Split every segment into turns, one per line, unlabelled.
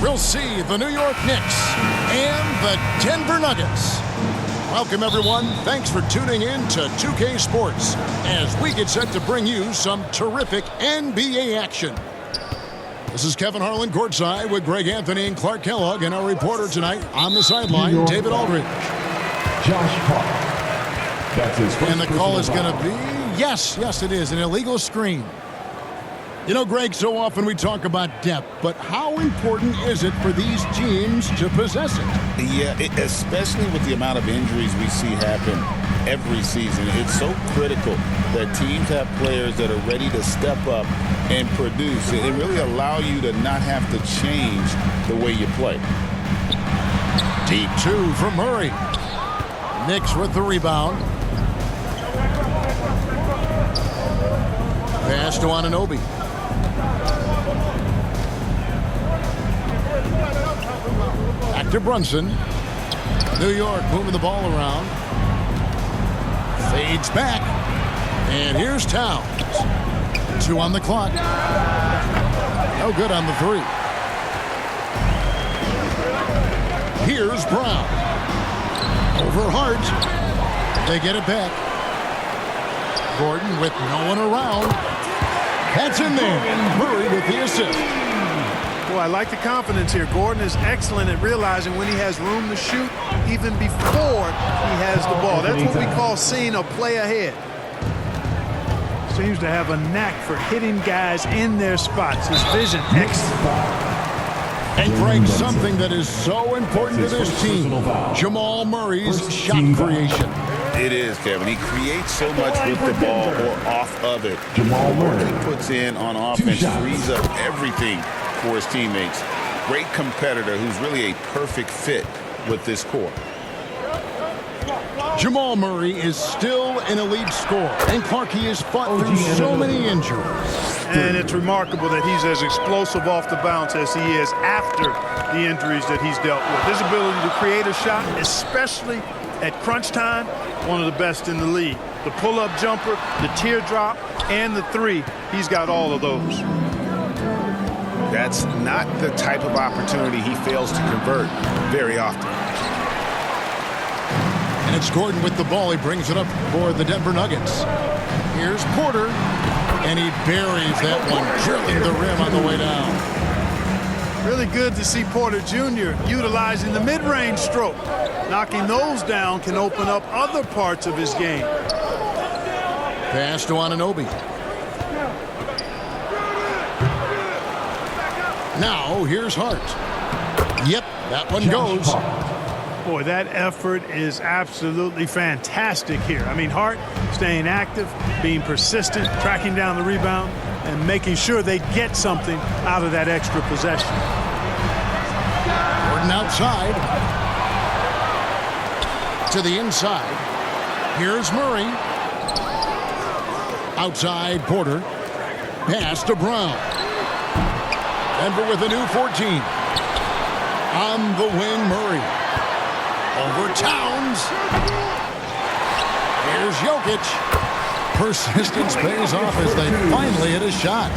we'll see the New York Knicks and the Denver Nuggets. Welcome, everyone. Thanks for tuning in to 2K Sports as we get set to bring you some terrific NBA action. This is Kevin Harlan courtside with Greg Anthony and Clark Kellogg, and our reporter tonight on the sideline, David Aldridge.
Josh Park. That's his first.
And the call is going to be, yes, it is, an illegal screen. You know, Greg, so often we talk about depth, but how important is it for these teams to possess it?
Yeah, especially with the amount of injuries we see happen every season. It's so critical that teams have players that are ready to step up and produce. It really allow you to not have to change the way you play.
Deep two from Murray. Knicks with the rebound. Pass to Anunoby. Back to Brunson. New York moving the ball around. Fades back. And here's Towns. 2 on the clock. No good on the 3. Here's Brown. Over Hart. They get it back. Gordon with no one around. That's in there. Murray with the assist.
Boy, I like the confidence here. Gordon is excellent at realizing when he has room to shoot, even before he has the ball. That's what we call seeing a play ahead. Seems to have a knack for hitting guys in their spots. His vision, excellent.
And Greg, something that is so important to this team, Jamal Murray's shot creation.
It is, Kevin. He creates so much with the ball or off of it. Jamal Murray puts in on offense, frees up everything for his teammates. Great competitor who's really a perfect fit with this core.
Jamal Murray is still an elite scorer, and Clark, he has fought through so many injuries.
And it's remarkable that he's as explosive off the bounce as he is after the injuries that he's dealt with. His ability to create a shot, especially at crunch time, one of the best in the league. The pull-up jumper, the teardrop, and the 3, he's got all of those.
That's not the type of opportunity he fails to convert very often.
And it's Gordon with the ball. He brings it up for the Denver Nuggets. Here's Porter, and he buries that one, drilling the rim on the way down.
Really good to see Porter Jr. utilizing the mid-range stroke. Knocking those down can open up other parts of his game.
Pass to Anunoby. Now, here's Hart. Yep, that one goes.
Boy, that effort is absolutely fantastic here. I mean, Hart staying active, being persistent, tracking down the rebound, and making sure they get something out of that extra possession.
Gordon outside. To the inside. Here's Murray. Outside, Porter. Pass to Brown. Denver with a new 14. On the wing, Murray. Over Towns. Here's Jokic. Persistence pays off as they finally hit a shot.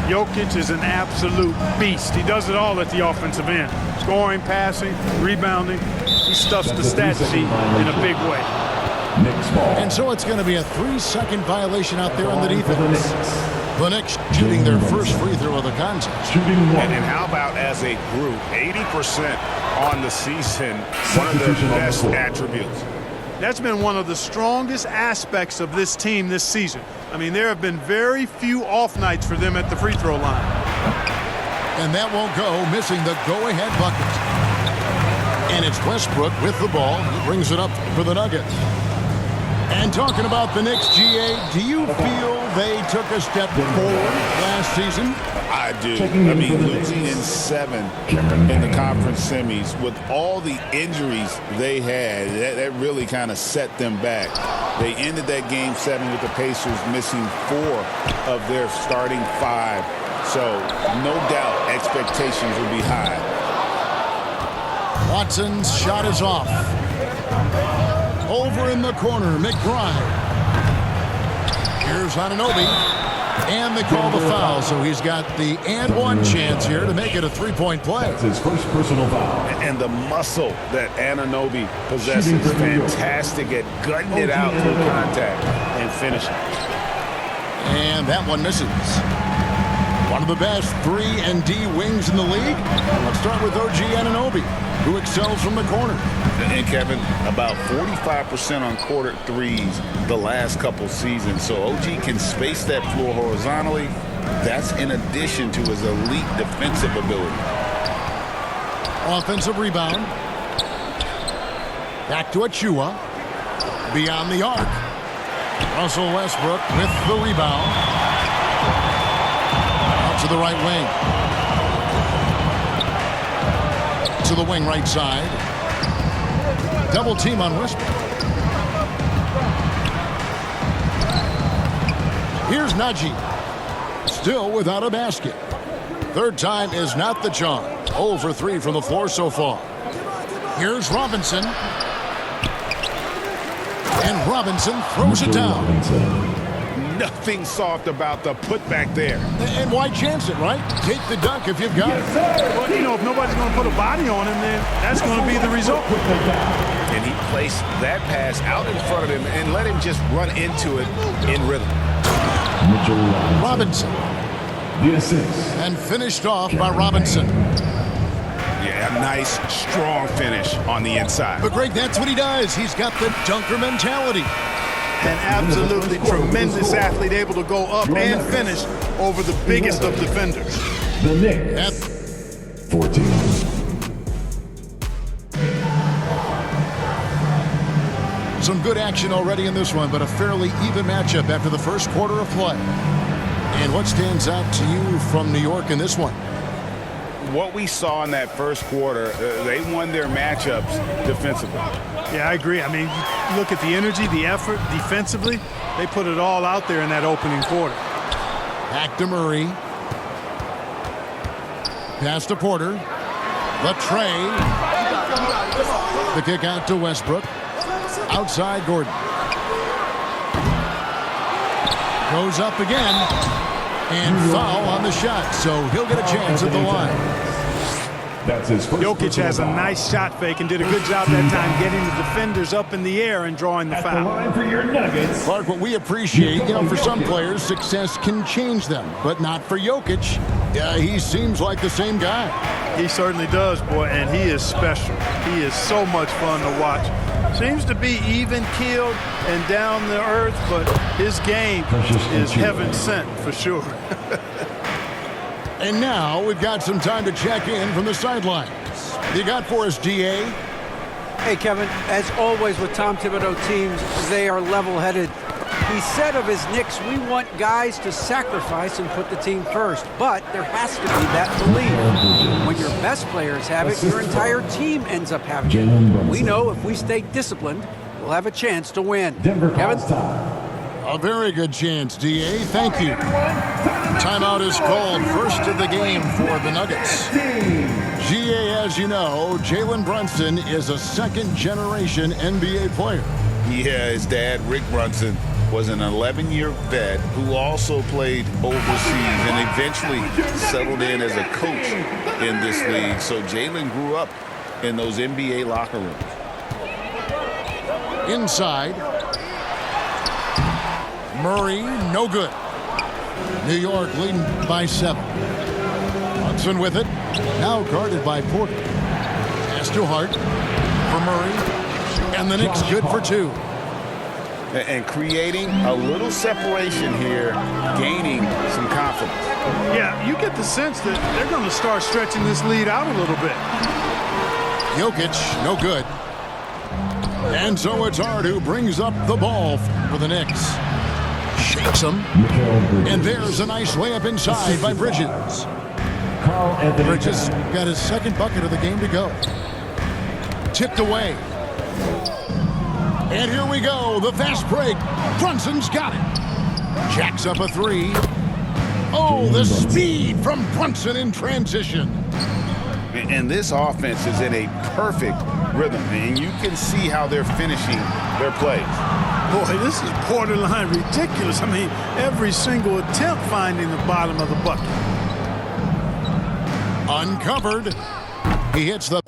Jokic is an absolute beast. He does it all at the offensive end. Scoring, passing, rebounding. He stuffs the stat sheet in a big way.
And so it's going to be a 3-second violation out there on the defense. The Knicks shooting their first free throw of the contest.
And how about as a group, 80% on the season, one of their best attributes.
That's been one of the strongest aspects of this team this season. I mean, there have been very few off nights for them at the free throw line.
And that won't go, missing the go-ahead bucket. And it's Westbrook with the ball. He brings it up for the Nuggets. And talking about the Knicks, GA, do you feel they took a step forward last season?
I do. I mean, losing in 7 in the conference semis with all the injuries they had, that really kind of set them back. They ended that game 7 with the Pacers missing 4 of their starting 5. So, no doubt, expectations will be high.
Watson's shot is off. Over in the corner, McBride. Here's Anunoby. And they call the foul, so he's got the and one chance here to make it a three-point play.
That's his first personal foul.
And the muscle that Anunoby possesses, fantastic at gutting it out through contact and finishing.
And that one misses. One of the best 3-and-D wings in the league. Let's start with OG Anunoby, who excels from the corner.
And Kevin, about 45% on quarter threes the last couple seasons. So OG can space that floor horizontally. That's in addition to his elite defensive ability.
Offensive rebound. Back to Achua. Beyond the arc. Russell Westbrook with the rebound. Out to the right wing. To the wing right side. Double team on Westbrook. Here's Najee. Still without a basket. Third time is not the charm. 0 for 3 from the floor so far. Here's Robinson. And Robinson throws it down.
Nothing soft about the putback there.
And why chance it, right? Take the dunk if you've got it.
Well, you know, if nobody's going to put a body on him, then that's going to be the result.
And he placed that pass out in front of him and let him just run into it in rhythm.
Robinson.
The assist.
And finished off by Robinson.
Yeah, a nice, strong finish on the inside.
But Greg, that's what he does. He's got the dunker mentality.
An absolutely tremendous athlete, able to go up and finish over the biggest of defenders.
The Knicks. 14.
Some good action already in this one, but a fairly even matchup after the first quarter of play. And what stands out to you from New York in this one?
What we saw in that first quarter, they won their matchups defensively.
Yeah, I agree. I mean, you look at the energy, the effort defensively. They put it all out there in that opening quarter.
Back to Murray. Pass to Porter. The tray. The kick out to Westbrook. Outside Gordon. Goes up again. And foul on the shot, so he'll get a chance at the line.
That's his first.
Jokic has a nice shot fake and did a good job that time getting the defenders up in the air and drawing the foul.
The line for your Nuggets.
Clark, what we appreciate, for some players, success can change them, but not for Jokic. He seems like the same guy.
He certainly does, boy, and he is special. He is so much fun to watch. Seems to be even-keeled and down to earth, but his game is heaven sent for sure.
And now we've got some time to check in from the sidelines. You got for us, DA?
Hey, Kevin, as always with Tom Thibodeau teams, they are level-headed. He said of his Knicks, we want guys to sacrifice and put the team first, but there has to be that belief. When your best players have it, your entire team ends up having it. We know if we stay disciplined, we'll have a chance to win. Kevin?
A very good chance, DA. Thank you. Timeout is called, first of the game for the Nuggets. GA, as you know, Jalen Brunson is a second-generation NBA player.
Yeah, his dad, Rick Brunson, was an 11-year vet who also played overseas and eventually settled in as a coach in this league. So Jalen grew up in those NBA locker rooms.
Inside. Murray, no good. New York leading by 7. Brunson with it. Now guarded by Porter. Pass to Hart for Murray. And the Knicks good for 2.
And creating a little separation here, gaining some confidence.
Yeah, you get the sense that they're going to start stretching this lead out a little bit.
Jokic, no good. And so it's Hart who brings up the ball for the Knicks. Shakes him. And there's a nice layup inside by Bridges. Bridges got his second bucket of the game to go. Tipped away. And here we go, the fast break. Brunson's got it. Jacks up a 3. Oh, the speed from Brunson in transition.
And this offense is in a perfect rhythm, and you can see how they're finishing their plays.
Boy, this is borderline ridiculous. I mean, every single attempt finding the bottom of the bucket.
Uncovered. He hits the